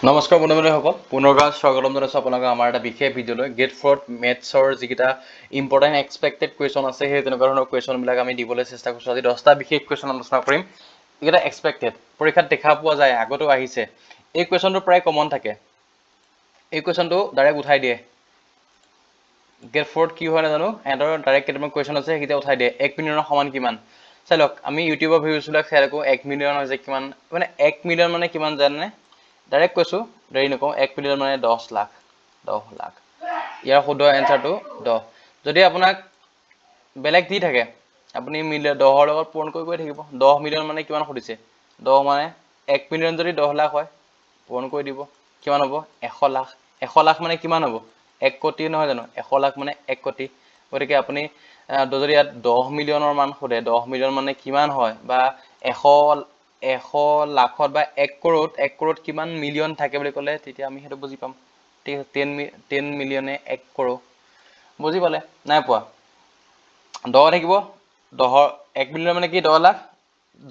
নমস্কাৰ বন্ধুসকল পুনৰবাৰ স্বাগতম জনাইছো আপোনালোকক আমাৰ এটা বিশেষ ভিডিঅ'লৈ গেট ফৰত মেথছৰ যিকেইটা ইম্পৰ্টেণ্ট এক্সপেক্টেড কুৱেশ্যন আছে সেই তেনেকুৱা ধৰণৰ কুৱেশ্যনবিলাক আমি দিবলৈ চেষ্টা কৰিছোঁ। আজি 10টা বিশেষ কুৱেশ্যন আলোচনা কৰিম। এইকেইটা এক্সপেক্টেড পৰীক্ষাত দেখা পোৱা যায়, আগতেও আহিছে। এই কুৱেশ্যনটো প্ৰায় কমন থাকে। এই কুৱেশ্যনটো ডাইৰেক্ট উঠাই দিয়ে। গেট ফৰত কি হয় নাজানো, সিহঁতৰ ডাইৰেক্ট কেইটামান কুৱেশ্যন আছে সেইকেইটা উঠাই দিয়ে। 1 মিলিয়নৰ সমান কিমান? চাই লওক, আমি ইউটিউবৰ ভিডিঅ'বিলাক চাই থাকোঁ। 1 মিলিয়ন হৈছে কিমান, মানে 1 মিলিয়ন মানে কিমান জানে? ডাইৰেক্ট কৈছোঁ, দেৰি নকওঁ। 1 মিলিয়ন মানে 10 লাখ। 10 লাখ ইয়াৰ শুদ্ধ এনচাৰটো 10। যদি আপোনাক বেলেগ দি থাকে, আপুনি 10ৰ লগত পূৰণ কৰি গৈ থাকিব। 10 মিলিয়ন মানে কিমান সুধিছে? 10 মানে 1 মিলিয়ন যদি 10 লাখ হয়, পূৰণ কৰি দিব। কিমান হ'ব? 100 লাখ। 100 লাখ মানে কিমান হ'ব? 1 কোটি নহয় জানো? 100 লাখ মানে 1 কোটি। গতিকে আপুনি যদি ইয়াত 10 মিলিয়নৰ মান সোধে, 10 মিলিয়ন মানে কিমান হয়, বা 100 লাখত বা 1 কৰোৰত কিমান মিলিয়ন থাকে বুলি ক'লে, তেতিয়া আমি সেইটো বুজি পাম। ঠিক আছে, 10 মিলিয়নে 1 কৰোৰ। বুজি পালে? নাই পোৱা? 10 থাকিব। 1 মিলিয়ন মানে কি? 10 লাখ।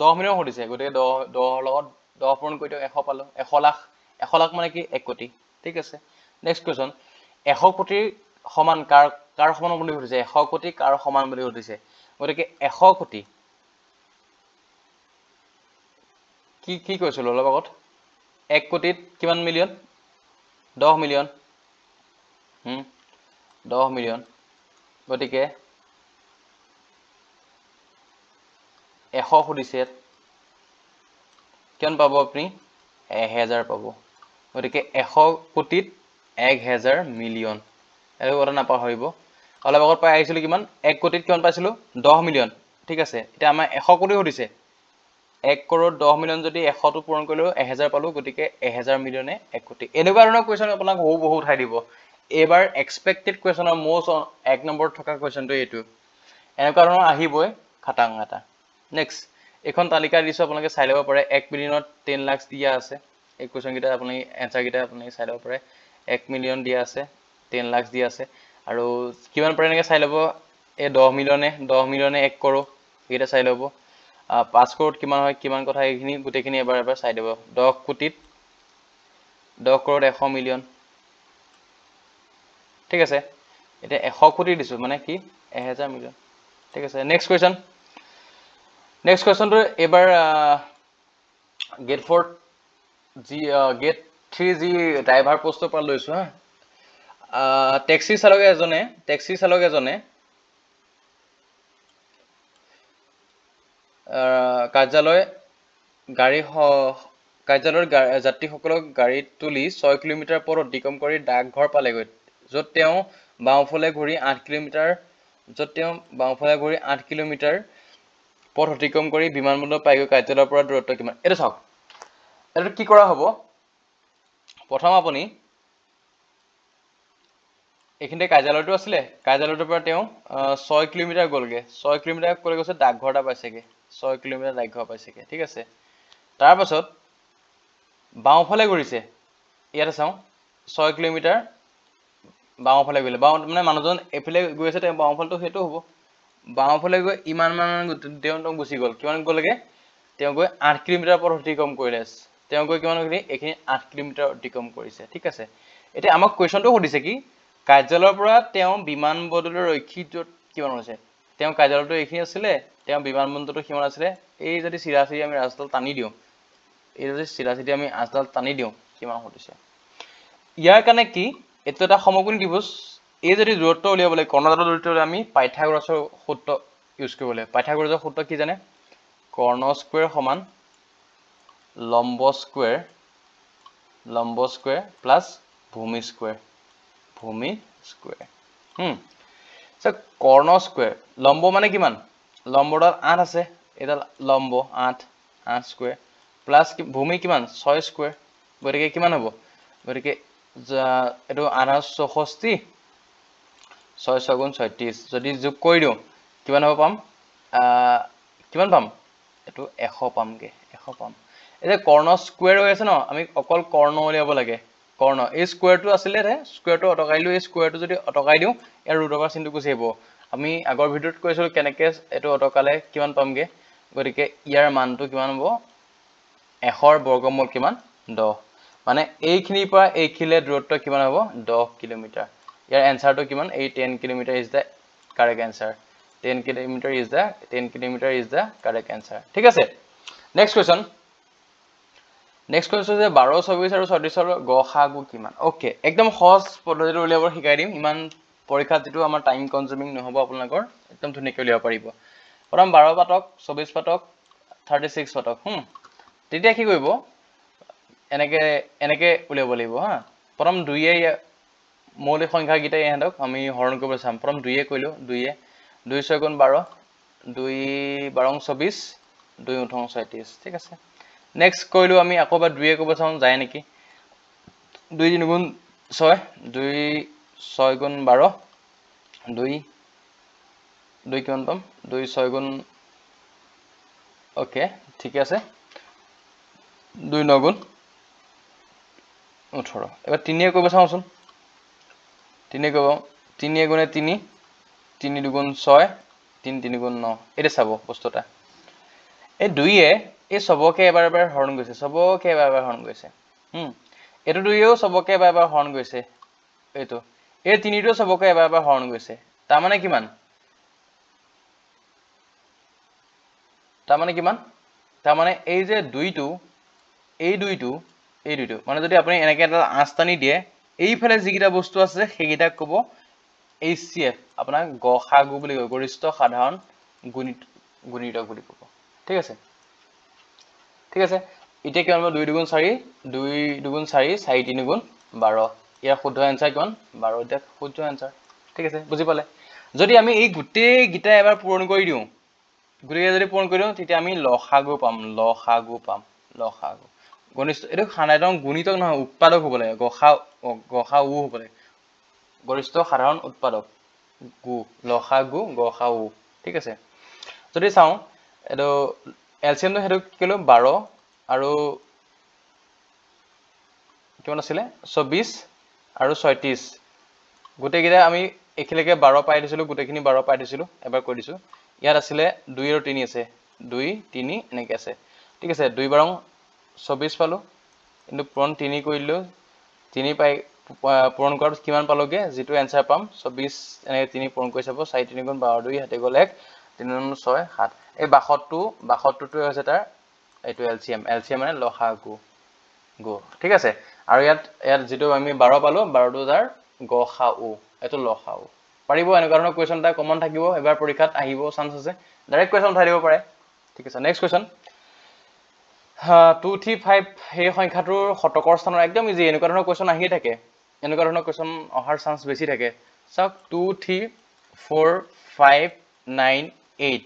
10 মিলিয়ন সুধিছে, গতিকে 10ৰ লগত 10 পূৰণ কৰি দিয়ক, 100 পালোঁ। 100 লাখ। 100 লাখ মানে কি? 1 কোটি। ঠিক আছে, নেক্সট কুৱেশ্যন। 100 কোটিৰ সমান কাৰ সমান বুলি সুধিছে? 100 কোটি কাৰ সমান বুলি সুধিছে? গতিকে 100 কোটি কি কৈছিলোঁ অলপ আগত? 1 কোটিত কিমান মিলিয়ন? 10 মিলিয়ন। 10 মিলিয়ন। গতিকে 100 সুধিছে, কিমান পাব আপুনি? 1000 পাব। গতিকে 100 কোটিত 1000 মিলিয়ন। এইটো কথা নাপাহৰিব। অলপ আগত পাই আহিছিলোঁ কিমান? 1 কোটিত কিমান পাইছিলোঁ? 10 মিলিয়ন। ঠিক আছে, এতিয়া আমাৰ 100 কোটি সুধিছে। 1 কৰোৰ 10 মিলিয়ন যদি 100টো পূৰণ কৰিলোঁ, 1000 পালোঁ। গতিকে 1000 মিলিয়নে 1 কোটি। এনেকুৱা ধৰণৰ কুৱেশ্যন আপোনাক বহু উঠাই দিব। এইবাৰ এক্সপেক্টেড কুৱেশ্যনৰ মষ্ট 1 নম্বৰত থকা কুৱেশ্যনটো এইটো। এনেকুৱা ধৰণৰ আহিবই খাটাং এটা। নেক্সট, এইখন তালিকা দিছোঁ, আপোনালোকে চাই ল'ব পাৰে। 1 মিলিয়নত 10 লাখ দিয়া আছে। এই কুৱেশ্যনকেইটা আপুনি এনচাৰকেইটা আপুনি চাই ল'ব পাৰে। 1 মিলিয়ন দিয়া আছে, 10 লাখ দিয়া আছে, আৰু কিমান পাৰে এনেকৈ চাই ল'ব। এই 10 মিলিয়নে 1 কৰোৰ, এইকেইটা চাই ল'ব। 5 কৰোৰত কিমান হয়, কিমান কথা, এইখিনি গোটেইখিনি এবাৰ চাই দিব। 10 কোটিত 10 কৰোৰত 100 মিলিয়ন। ঠিক আছে, এতিয়া 100 কোটি দিছোঁ মানে কি? 1000 মিলিয়ন। ঠিক আছে, নেক্সট কুৱেশ্যন। নেক্সট কুৱেশ্যনটো এইবাৰ গেট 3 যি ড্ৰাইভাৰ পোষ্টৰ পৰা লৈছোঁ হা। টেক্সি চালক এজনে কাৰ্যালয়ৰ যাত্ৰীসকলক গাড়ীত তুলি 6 কিলোমিটাৰ পথ অতিক্ৰম কৰি ডাকঘৰ পালেগৈ, য'ত তেওঁ বাওঁফালে ঘূৰি 8 কিলোমিটাৰ পথ অতিক্ৰম কৰি বিমানবন্দৰ পাইগৈ। কাৰ্যালয়ৰ পৰা দূৰত্ব কিমান? এইটো চাওক, এইটো কি কৰা হ'ব? প্ৰথম আপুনি এইখিনিতে কাৰ্যালয়টো আছিলে, কাৰ্যালয়টোৰ পৰা তেওঁ 6 কিলোমিটাৰ গ'লগৈ। 6 কিলোমিটাৰ ক'লৈ গৈছে? ডাকঘৰ এটা পাইছেগৈ। 6 কিলোমিটাৰ ডাকঘৰ পাইছেগৈ। ঠিক আছে, তাৰপাছত বাওঁফালে ঘূৰিছে। ইয়াতে চাওঁ, 6 কিলোমিটাৰ বাওঁফালে গ'লে, মানে মানুহজন এইফালে গৈ আছে, তেওঁ বাওঁফালটো সেইটো হ'ব। বাওঁফালে গৈ ইমান তেওঁ গুচি গ'ল। কিমান গ'লগৈ? তেওঁ গৈ 8 কিলোমিটাৰ পথ অতিক্ৰম কৰিলে। তেওঁ গৈ কিমান কৰিলে? এইখিনি 8 কিলোমিটাৰ অতিক্ৰম কৰিছে। ঠিক আছে, এতিয়া আমাক কুৱেশ্যনটো সুধিছে কি? কাৰ্যালয়ৰ পৰা তেওঁ বিমানবন্দৰলৈ ৰৈখিত কিমান হৈছে? তেওঁ কাৰ্যালয়টো এইখিনি আছিলে, তেওঁ বিমানবন্দৰটো কিমান আছিলে? এই যদি চিধা আমি ৰাস্তাডাল টানি দিওঁ, আমি আঁচডাল টানি দিওঁ, কিমান সুধিছে? ইয়াৰ কাৰণে কি? এইটো এটা সমকোণী ত্ৰিভুজ। এই যদি দূৰত্ব উলিয়াব লাগে, কৰ্ণজাতৰ দূৰত্ব আমি পাইথাগোৰাছৰ সূত্ৰ ইউজ কৰিব লাগে। পাইথাগোৰাছৰ সূত্ৰ কি জানে? কৰ্ণ স্কুৱেৰ সমান লম্ব স্কুৱেৰ প্লাছ ভূমি স্কুৱেৰ। কৰ্ণ স্কুৱেৰ, লম্ব মানে কিমান? লম্বডাল 8 আছে, এইডাল লম্ব 8 স্কুৱেৰ প্লাছ ভূমি কিমান? 6 স্কুৱেৰ। গতিকে কিমান হ'ব? গতিকে এইটো 864, 6 6 গুণ 36। যদি যোগ কৰি দিওঁ কিমান হ'ব পাম? কিমান পাম? এইটো 100 পামগৈ। 100 পাম। এতিয়া কৰ্ণ স্কুৱেৰ হৈ আছে ন, আমি অকল কৰ্ণ উলিয়াব লাগে। কৰ্ণ, এই স্কুৱেৰটো আছিলে, স্কুৱেৰটো অঁতকাই দিলোঁ। এই স্কুৱেৰটো যদি অঁতকাই দিওঁ, ইয়াৰ ৰুট অভাৰ চিনটো গুচি আহিব। আমি আগৰ ভিডিঅ'ত কৈছিলোঁ কেনেকৈ এইটো অঁতকালে কিমান পামগৈ। গতিকে ইয়াৰ মানটো কিমান হ'ব? 100ৰ বৰ্গমূল কিমান? 10। মানে এইখিনিৰ পৰা এইখিলে দূৰত্ব কিমান হ'ব 10 কিলোমিটাৰ ইয়াৰ এনসাৰটো কিমান এই 10 kilometre is the correct answer 10 kilometre is the correct answer ঠিক আছে নেক্সট কোয়েশ্চন যে 12 24 আৰু 34 ৰ গসাগু কিমান ওকে একদম সহজ পদ্ধতিটো উলিয়াবৰ শিকাই দিম ইমান পৰীক্ষাত যেটো আমাৰ টাইম কনজিউমিং নহব আপোনালোকৰ একদম ধুনীয়াকৈ উলিয়াব পাৰিব প্ৰথম 12 পাতক 24 পাতক 36 পাতক তেতিয়া কি কৰিব এনেকে উলিয়াব লাগিব হা প্ৰথম 2 এ মৌলিক সংখ্যা গিটা ইহঁতক আমি হৰণ কৰিব চাম প্ৰথম 2 এ কইলো 2 এ 2 6 গুণ 12 2 12 24 2 9 37 ঠিক আছে নেক্সট কইলো আমি আকৌবা 2 এ কব চাম যায় নেকি 2 3 গুণ 6 2 6 গুণ 12 2 2 কিমান পাম 2 6 গুণ ওকে ঠিক আছে 2 9 গুণ 18 এবার 3 এ কইব চাওচোন 3 কব 3 গুণে 3 3 দুগুণ 6 3 3 গুণ 9 এটা চাব বস্তুটা এই 2 এ এই সবকে এবাৰ এবাৰ হৰণ গৈছে সবকে এবাৰ এবাৰ হৰণ গৈছে এটো 2 এও সবকে এবাৰ এবাৰ হৰণ গৈছে এইটো এই 3 টো সবকে এবাৰ এবাৰ হৰণ গৈছে তাৰ মানে কিমান তাৰ মানে এই যে 2 টো এই 2 টো মানে যদি আপুনি এনেকে এটা আঁচটানি দিয়ে এইফালে যিকিটা বস্তু আছে সেইকিটা কব HCF আপোনাৰ গসাগু বুলি কয় গৰিষ্ঠ সাধাৰণ গুণিতক বুলি কব ঠিক আছে এতিয়া কিমান 2 দুগুণ 4 2 দুগুণ 4 4 3 গুণ 12 ইয়াৰ শুদ্ধ আনসাৰ কিমান 12 এটা শুদ্ধ আনসাৰ ঠিক আছে বুজি পালে যদি আমি এই গুটেই গিটা এবাৰ পূৰণ কৰি দিও তেতিয়া আমি লসাগু পাম গণিত এটো সাধাৰণ গুণিতক নহয় উৎপাদক হ'ব লাগে গসাউ হ'ব লাগে গৰিষ্ঠ সাধাৰণ উৎপাদক লসাগু গসাউ ঠিক আছে যদি চাও এটো এলসিএম টো হেতু কিলো 12 আৰু কিমান আছিল 24 আৰু 36 গুটে গিটা আমি এখিলেকে 12 পাই দিছিলো গুটেখিনি 12 পাই দিছিলো এবাৰ কৈ দিছো ইয়াত আছিলে 2 আৰু 3 আছে 2 3 এনেকে আছে ঠিক আছে 2 12 24 পালো কিন্তু পূৰণ 3 কৰিলো 3 পাই পূৰণ কৰাত কিমান পালোগে যেটো আনসাৰ পাম 24 এনেকে 3 পূৰণ কৰি চাব 4 3 গুণ 12 2 হাতে গল 1 3 6 7 এই 62 টো হৈছে তাৰ এইটো এলসিএম মানে লসাগু ঠিক আছে আৰু ইয়াত যেটো আমি 12 পালো 12 টো তাৰ গসাউ এটো লসাউ পাৰিব এনেকুৱা ধৰণৰ কোৱেশ্চন এটা কমন থাকিব এবাৰ পৰীক্ষাত আহিব চান্স আছে ডাইৰেক্ট কোৱেশ্চন উঠাই দিব পাৰে ঠিক আছে নেক্সট কোৱেশ্চন 2 3 5 এই সংখ্যাটোৰ শতকৰ স্থানৰ একদম ইজি এনেকুৱা ধৰণৰ কোৱেশ্চন আহিয়ে থাকে এনেকুৱা ধৰণৰ কোৱেশ্চন অহাৰ চান্স বেছি থাকে চাওক 2 3 4 5 9 8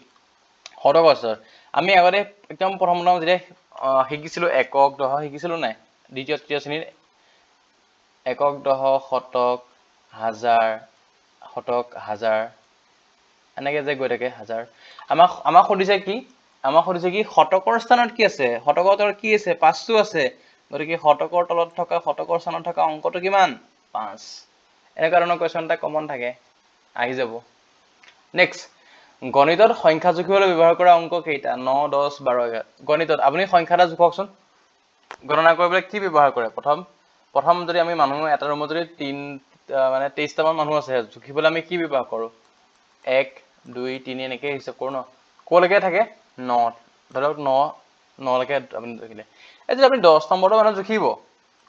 শতকৰ স্তৰ আমি আগতে একদম প্ৰথম যেতিয়া শিকিছিলো একক দহ শিকিছিলো নাই দ্বিতীয় তৃতীয় শ্ৰেণীৰ একক দহ শতক হাজাৰ এনেকে যে গৈ থাকে হাজাৰ আমাক সুধিছে কি শতকৰ স্থানত কি আছে শতকৰ তলত কি আছে 5 টো আছে গতিকে শতকৰ তলত থকা শতকৰ স্থানত থকা অংকটো কিমান 5 এনেকুৱা ধৰণৰ কোৱেশ্চন এটা কমন থাকে আহি যাব নেক্সট গণিতত সংখ্যা জুখিবলৈ ব্যৱহাৰ কৰা অংক কেইটা 9 10 12 গণিতত আপুনি সংখ্যাটা জুখকচোন গণনা কৰিবলৈ কি ব্যৱহাৰ কৰে প্ৰথম যদি আমি মানুহ এটা ৰুমত যদি 23 টা মান মানুহ আছে জুখিবলৈ আমি কি ব্যৱহাৰ কৰো 1 2 3 এনেকে হিচাপ কৰো ন কোলৈকে থাকে 9 ধৰক 9 লৈকে আপুনি জুখিলে এই যদি আপুনি 10 নম্বৰটো মানে জুখিব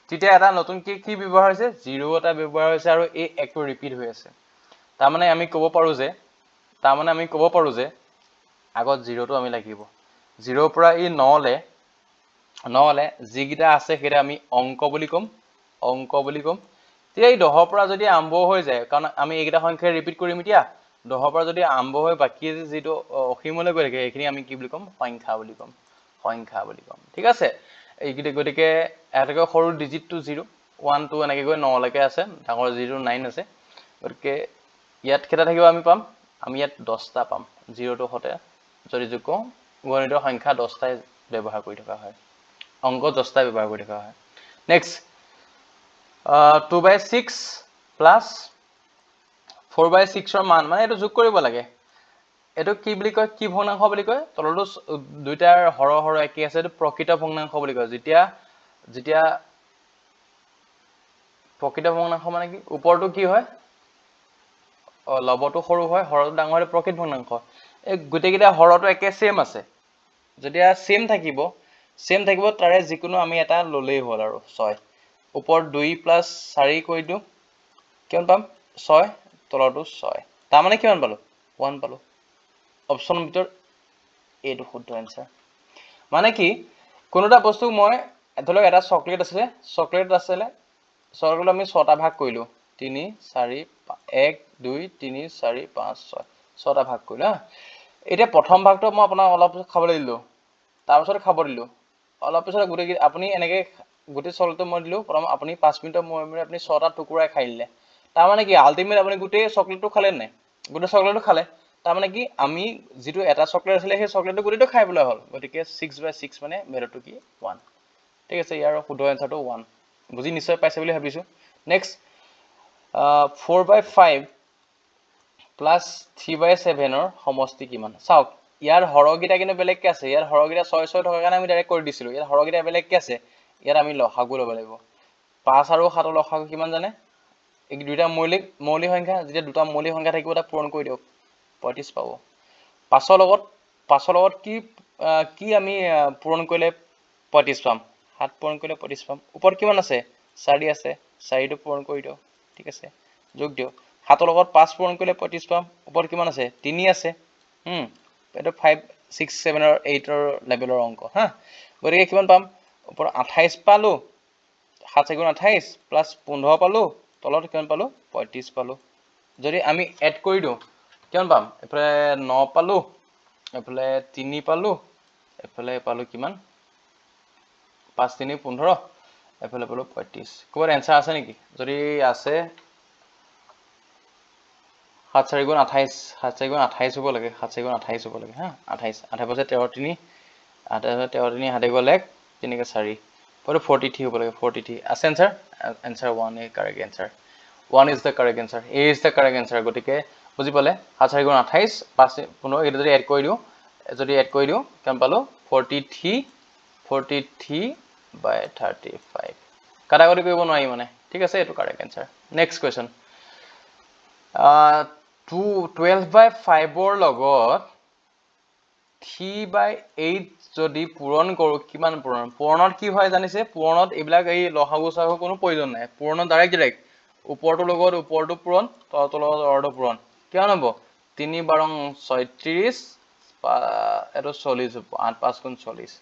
তেতিয়া এটা নতুন কি ব্যৱহাৰ হৈছে 0 এটা ব্যৱহাৰ হৈছে আৰু এই একটো ৰিপিট হৈ আছে তাৰ মানে আমি ক'ব পাৰো যে আগত 0 টো আমি লাগিব 0 পৰা এই 9 লে যিকিটা আছে সেটা আমি অংক বুলি কম তেতিয়া এই 10 পৰা যদি আৰম্ভ হৈ যায় কাৰণ আমি এইকিটা সংখ্যা ৰিপিট কৰিম এতিয়া 10 পৰা যদি আৰম্ভ হৈ বাকি যেটো অসীমলৈ গৈ থাকে এইখিনি আমি কি বুলি কম সংখ্যা বুলি কম ঠিক আছে এইকিটা গতিকে এটাকৈ সৰু ডিজিটটো 0 1 2 এনেকৈ গৈ 9 লৈকে আছে ডাঙৰ 0 9 আছে গতিকে ইয়াত কেটা থাকিব আমি ইয়াত 10 টা পাম 0 টো হতে যদি যোগ কৰো গণিতৰ সংখ্যা 10 টাই ব্যৱহাৰ কৰি থকা হয় অংক 10 টা ব্যৱহাৰ কৰি থকা হয় নেক্সট 2/6 প্লাস 4/6 ৰ মান মানে এটো যোগ কৰিব লাগে এটো কি বুলি কয় কি ভগ্নাংশ বুলি কয় তলটো দুইটাৰ হৰ একে আছে এটো প্ৰকৃত ভগ্নাংশ বুলি কয় যেতিয়া প্ৰকৃত ভগ্নাংশ মানে কি ওপৰটো কি হয় লবটো সৰু হয় হৰটো ডাঙৰ হয় প্ৰকৃত ভগ্নাংশ এই গোটেইকেইটা হৰটো একে সেম আছে যদি সেম থাকিব তাৰে যিকোনো আমি এটা ললেই হ'ল আৰু 6 ওপৰ 2 + 4 কৰি দিও কিমান পাম 6 তলটো 6 তাৰ মানে কিমান পালো 1 পালো অপচনৰ ভিতৰত এইটো শুদ্ধ আনসাৰ মানে কি কোনোটা বস্তু মই ধৰক এটা চকলেট আছে চকলেট আমি 6টা ভাগ কৰিলো 3 4 1 2 3 4 5 6 6টা ভাগ কৰিলো হা এতিয়া প্ৰথম ভাগটো মই আপোনাক অলপ খাবলৈ দিলো তাৰ পিছত খাব দিলো অলপ পিছত গোটেই আপুনি এনেকৈ গোটেই চকলেটটো মই দিলো প্ৰথম আপুনি 5 মিনিটৰ মূৰে আপুনি 6টা টুকুৰাই খাই দিলে তাৰ মানে কি আলটিমেট আপুনি গোটেই চকলেটটো খালে নাই গোটেই চকলেটটো খালে তাৰ মানে কি আমি যেটো এটা চকলেট আছিল সেই চকলেটটো গোটেইটো খাই বলা হ'ল গতিকে 6/6 মানে ভ্যালুটো কি 1 ঠিক আছে ইয়াৰ শুদ্ধ আনসাৰটো 1 বুজি নিশ্চয় পাইছে বুলি ভাবিছো নেক্সট 4/5 plus 3/7 ৰ সমষ্টি কিমান চাওক ইয়াৰ হৰগিটা কিন্তু বেলেগকে আছে ইয়াৰ হৰগিটা 6 6 থকাৰ কাৰণে আমি ডাইৰেক্ট কৰি দিছিলো ইয়াৰ হৰগিটা বেলেগকে আছে ইয়াৰ আমি লসাগু ল'ব লাগিব 5 আৰু 7 ৰ লসাগু কিমান জানে এই দুইটা মৌলিক সংখ্যা যেতিয়া দুটা মৌলিক সংখ্যা থাকিব এটা পূৰণ কৰি দিয়ক 35 পাব 5 ৰ লগত কি আমি পূৰণ কৰিলে 35 পাম 7 পূৰণ কৰিলে 35 পাম ওপৰত কিমান আছে 4 আছে 4 টো পূৰণ কৰি দিয়ক ঠিক আছে যোগ দিয়ক 7 ৰ লগত 5 পূৰণ কৰিলে 35 পাম ওপৰত কিমান আছে 3 আছে এটো 5 6 7 আৰু 8 ৰ লেভেলৰ অংক হা গতিকে কিমান পাম ওপৰত 28 পালো 7 * 28 প্লাস 15 পালো তলত কিমান পালো 35 পালো যদি আমি এড কৰি দিও কিমান পাম এফালে 9 পালো এফালে 3 পালো এফালে পালো কিমান 5 3 15 এফালে পালো 35 কোৰ आंसर আছে নেকি যদি আছে 7 4 * 28 7 4 * 28 হ'ব লাগে 7 4 * 28 হ'ব লাগে হা 28 28 পাছে 13 3 28 13 3 হাতে গ'লে 3 কে 4 পরে 43 হ'ব লাগে 43 আছে answer 1 is correct answer 1 is the correct answer a is the correct answer গটিকে বুজি পালে 7 4 * 28 5 15 এটা যদি এড কৰি দিও কেন পালো 43/35 কাটাকাটি কৰিব নোৱাৰি মানে ঠিক আছে এটো কাৰেক্ট आंसर নেক্সট কোৱেশ্চন 12/5 ৰ লগত 3/8 যদি পূৰণ কৰো কিমান পূৰণত কি হয় জানিছে পূৰণত এইবিলাক এই লসাগু সাগু কোনো প্ৰয়োজন নাই পূৰণত ডাইৰেক্ট ওপৰটো লগত ওপৰটো পূৰণ তলটো লগত তলটো পূৰণ কিমান হ'ব 3 12 36 এটো 40 হ'ব 8 5 গুণ 40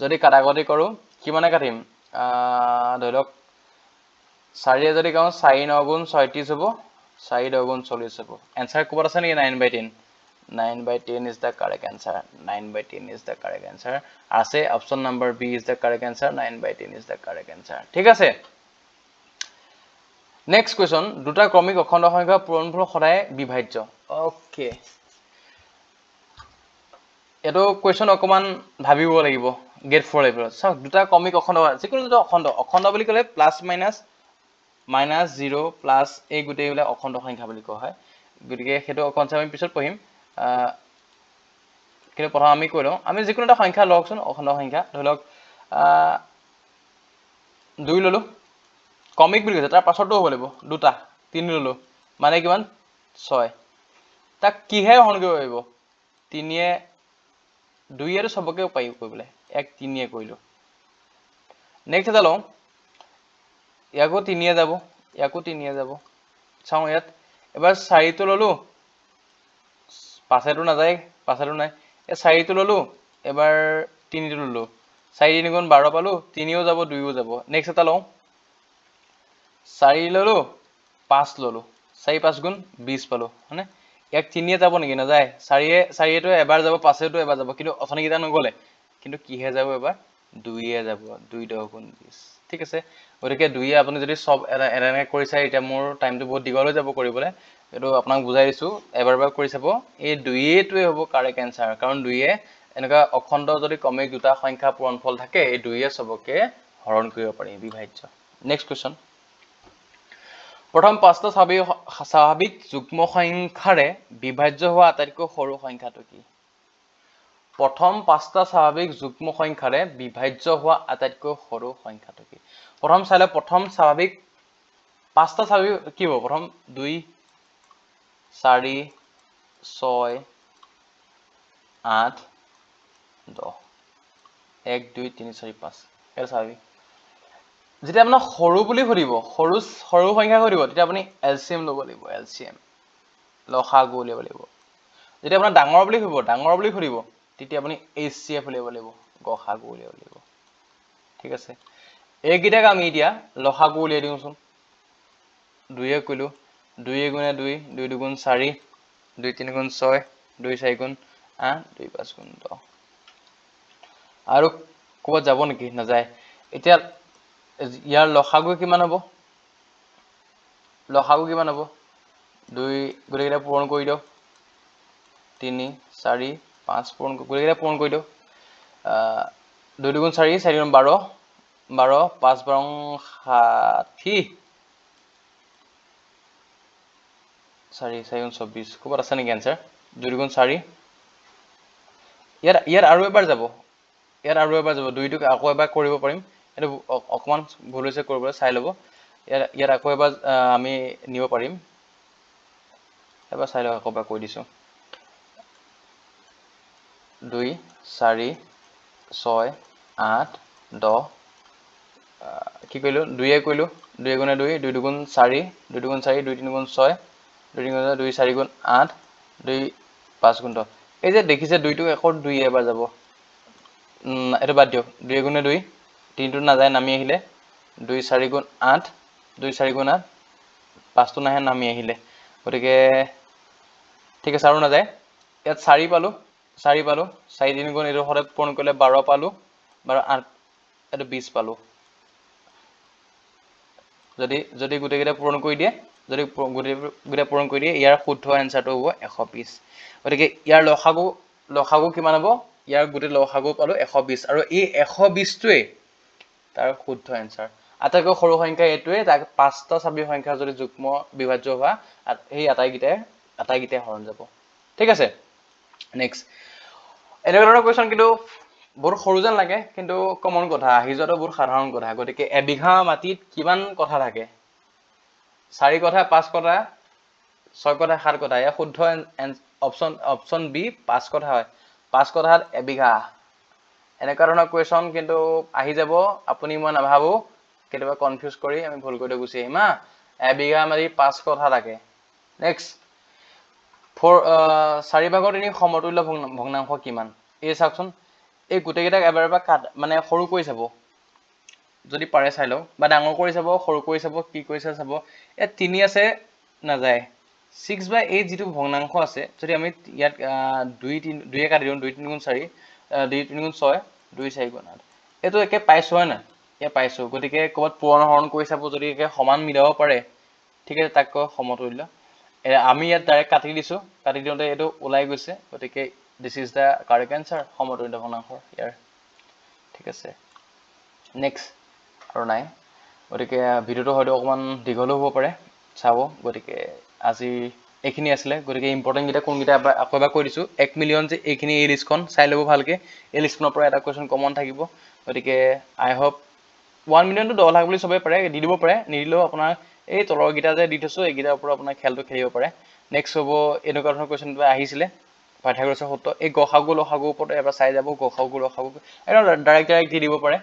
যদি কাটাকাটি কৰো কিমানে কাটিম ধৰক 4 যদি গাও 4 9 গুণ 36 হ'ব 4 9 গুণ 40 হ'ব आंसर কোবত আছে নেকি 9/10 9/10 is the correct answer 9/10 is the correct answer আছে option number B is the correct answer 9/10 is the correct answer ঠিক আছে নেক্সট কোৱেশ্চন দুটা ক্ৰমিক অখণ্ড সংখ্যা পূৰণফল সদায় বিভাজ্য ওকে এটো কোৱেশ্চন অকমান ভাবিব লাগিব গেট 4 লেভেলত চাওক দুটা ক্ৰমিক অখণ্ড যিকোনো দুটা অখণ্ড বুলি ক'লে প্লাস মাইনাস -0 প্লাস এই গুটেইবিলাক অখণ্ড সংখ্যা বুলি কোৱা হয় গতিকে হেতু কনসেপ্ট আমি পিছত পঢ়িম কিন্তু প্ৰথম আমি কইলো আমি যিকোনো এটা সংখ্যা লওকচোন অখণ্ড সংখ্যা ধৰক 2 ললো কমিক বুলি কৈছে তাৰ পাছতো হ'ব লাগিব দুটা 3 ললো মানে কিমান 6 তাক কিহে হৰণ কৰিব পাৰিব 3 এ 2 এৰ সবকে পাই কৰিবলে 1 3 এ কৰিলো নেক্সট এটা লও ইয়াকো 3 এ যাব চাও ইয়াত এবাৰ 4 টো ললো পাছেটো না যায় পাছেটো নাই এ 4 টো ললো এবাৰ 3 টো ললো 4 3 গুণ 12 পালো 3 ও যাব 2 ও যাব নেক্সট এটা লও 4 ললো 5 ললো 4 5 গুণ 20 পালো হনে এক 3 এ যাব নেকি না যায় 4 টো এবাৰ যাব 5 টো এবাৰ যাব কিন্তু অথনি কিটা নগলে কিন্তু কিহে যাব এবাৰ 2 এ যাব 2 10 গুণ 20 ঠিক আছে ওৰকে 2 এ আপুনি যদি সব এনে কৰি চাই এটা মোৰ টাইমটো বহুত দিগল হৈ যাব কৰিবলে এটো আপোনাক বুজাই দিছো এবাৰ কৰি চাব এই 2 এটোৱে হ'ব কাৰেক্ট आंसर কাৰণ 2 এ এনেকা অখণ্ড যদি ক্ৰমিক দুটা সংখ্যা পূৰণফল থাকে এই 2 এ সবকে হৰণ কৰিব পাৰি বিভাজ্য নেক্সট কোৱেশ্চন প্ৰথম পাঁচটা স্বাভাৱিক যুগ্ম সংখ্যাৰে বিভাজ্য হোৱা আটাইতকৈ সৰু সংখ্যাটো কি প্ৰথম পাঁচটা স্বাভাৱিক যুগ্ম সংখ্যাৰে বিভাজ্য হোৱা আটাইতকৈ সৰু সংখ্যাটো কি প্ৰথম চাইলে প্ৰথম স্বাভাৱিক পাঁচটা চাবি কি হ'ব প্ৰথম 2 4 6 8 10 1 2 3 4 5 এটা চাবি যেতিয়া আপোনাক সৰু বুলি সুধিব সৰু সংখ্যা সুধিব তেতিয়া আপুনি এলচিএম ল'ব লাগিব এলচিএম লসাগু উলিয়াব লাগিব যেতিয়া আপোনাক ডাঙৰ বুলি সুধিব তেতিয়া আপুনি এইচচিএফ উলিয়াব লাগিব গসাগু উলিয়াব লাগিব ঠিক আছে এইকেইটাক আমি এতিয়া লসাগু উলিয়াই দিওঁচোন 2 এ কইলো 2 গুণে 2 2 দুগুণ 4 2 3 গুণ 6 2 4 গুণ 8 2 5 গুণ 10 আৰু ক'ত যাব নেকি নাযায় এতিয়া ইয়াৰ লসাগু কিমান হ'ব 2 গোটেইকেইটা পূৰণ কৰি দিও 3 4 5 পূৰণ গোটেইকেইটা পূৰণ কৰি দিও 2 দুগুণ 4 4 গুণ 12 12 5 12 60 4 4 গুণ 24 ক'ত আছে নেকি आंसर 2 দুগুণ 4 ইয়াৰ আৰু এবাৰ যাব 2 টোক আকৌ এবাৰ কৰিব পাৰিম এটো অকমান ভুল হৈছে কৰিবলৈ চাই লব ইয়াৰ আকৌ এবাৰ আমি নিব পাৰিম এবাৰ চাই লওক আকৌ এবাৰ কৈ দিছো 2 4 6 8 10 কি কইলো 2 এ কইলো 2 গুণে 2 2 দুগুণ 4 2 দুগুণ 4 2 3 গুণ 6 2 3 গুণ 2 4 গুণ 8 2 5 গুণ 10 এই যে দেখিছে 2 টো একত 2 এবাৰ যাব এটা বাদ দিও 2 গুণে 2 3 টো না যায় নামি আহিলে 2 4 গুণ 8 2 4 গুণ 8 5 টো নাহে নামি আহিলে গটিকে ঠিক আছে আৰু না যায় ইয়াত 4 পালো 4 3 গুণ এটো হৰে পূৰণ কৰিলে 12 পালো 12 8 এটো 20 পালো যদি গোটেইকেইটা পূৰণ কৰি দিয়ে যদি গোটেইকেইটা পূৰণ কৰি দিয়ে ইয়াৰ শুদ্ধ আনসাৰটো হ'ব 120 গতিকে ইয়াৰ লসাগু কিমান হ'ব ইয়াৰ গোটেই লসাগু পালো 120 আৰু এই 120 টোৱে তাৰ শুদ্ধ আনসাৰ আটাইকৈ সৰু সংখ্যা এটোৱে তাক পাঁচটা চাবি সংখ্যা যদি যুগ্ম বিভাজ্য হোৱা এই আটাইকেইটাই হৰণ যাব ঠিক আছে নেক্সট এনেকুৱা ধৰণৰ কোৱেশ্চন কিন্তু বহুত সৰু যেন লাগে কিন্তু কমন কথা আহি যোৱাটো বহুত সাধাৰণ কথা গতিকে এবিঘা মাটিত কিমান কথা থাকে 4 কথা 5 কথা 6 কথা 7 কথা या শুদ্ধ অপচন বি 5 কথা হয় 5 কথাত এবিঘা এনেকুৱা ধৰণৰ কোৱেশ্চন কিন্তু আহি যাব আপুনি মই নাভাবো কেতিয়াবা কনফিউজ কৰি আমি ভুল কৰি গুছি আহিম এবিঘা মাটি 5 কথা থাকে নেক্সট 4 ভাগৰ 3 সমতুল্য ভগ্নাংশ কিমান এই চাওকচোন এই গোটেইকেইটাক এবাৰ কাট মানে সৰু কৰি চাব যদি পাৰে চাই লও বা ডাঙৰ কৰি চাব সৰু কৰি চাব কি কৰিছে চাব এ 3 আছে না যায় 6/8 যেটো ভগ্নাংশ আছে যদি আমি ইয়াত 2 এ কাটি দিও 2 3 গুণ 4 2 3 গুণ 6 2 4 গুণ 8 এটো একে পাইছো হয় না এ পাইছো গতিকে কত পূৰণ হৰণ কৰি চাব যদি একে সমান মিলাব পাৰে ঠিক আছে তাক সমতুল্য আমি ইয়াত ডাইৰেক্ট কাটি দিছো কাটি দিওতে এটো ওলাই গৈছে গতিকে this is the correct answer সমতুল্য ভগ্নাংশ ইয়াৰ ঠিক আছে নেক্সট আৰু নাই গতিকে ভিডিওটো হয়তো অকমান দীঘল হ'ব পাৰে চাব গতিকে আজি এখিনি আছিল গতিকে ইম্পৰ্টেন্ট গিটা কোন গিটা আকৌ এবাৰ কৈ দিছো 1 মিলিয়ন যে এখিনি এই লিষ্টখন চাই লব ভালকে এই লিষ্টখনৰ পৰা এটা কোৱেশ্চন কমন থাকিব গতিকে আই হোপ 1 মিলিয়ন টু 10 লাখ বুলি সবে পাৰে দি দিব পাৰে নিদিলেও আপোনাৰ এই তলৰ গিটা যে দি থৈছো এই গিটাৰ ওপৰত আপোনাৰ খেলটো খেলিব পাৰে নেক্সট হ'ব এনেকুৱা ধৰণৰ কোৱেশ্চন আহিছিলে পাইথাগোৰাছৰ সূত্ৰ এই গসাগু লসাগু ওপৰত এবাৰ চাই যাব গসাগু লসাগু এটা ডাইৰেক্ট দি দিব পাৰে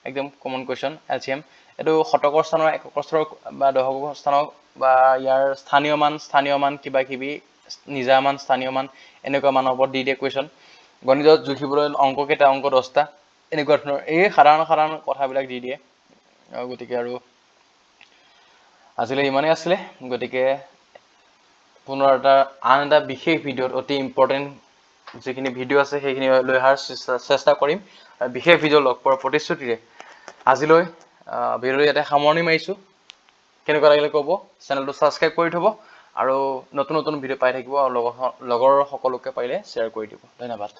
একদম কমন কোৱেশ্চন এলচিএম এটো শতকৰ স্থানৰ একক স্থানৰ বা দশকৰ স্থানৰ বা ইয়াৰ স্থানীয় মান কিবা কিবি নিজা মান স্থানীয় মান এনেকুৱা মানৰ ওপৰত দি দিয়ে কোৱেশ্চন গণিতত জুখিবলৈ অংক কেটা অংক 10টা এনেকুৱা ধৰণৰ এই সাধাৰণ কথাবিলাক দি দিয়ে গতিকে আৰু আজিলৈ ইমানেই আছিল গতিকে পুনৰ এটা বিশেষ ভিডিওত অতি ইম্পৰ্টেন্ট যিখিনি ভিডিও আছে সেইখিনি লৈ অহাৰ চেষ্টা কৰিম বিশেষ ভিডিও লগ পোৱাৰ প্ৰতিশ্ৰুতিৰে আজিলৈ ভিডিওটো ইয়াতে সামৰণি মাৰিছো কেনেকুৱা লাগিলে ক'ব চেনেলটো সাবস্ক্ৰাইব কৰি থব আৰু নতুন ভিডিও পাই থাকিব আৰু লগৰ সকলোকে পাৰিলে শ্বেয়াৰ কৰি দিব ধন্যবাদ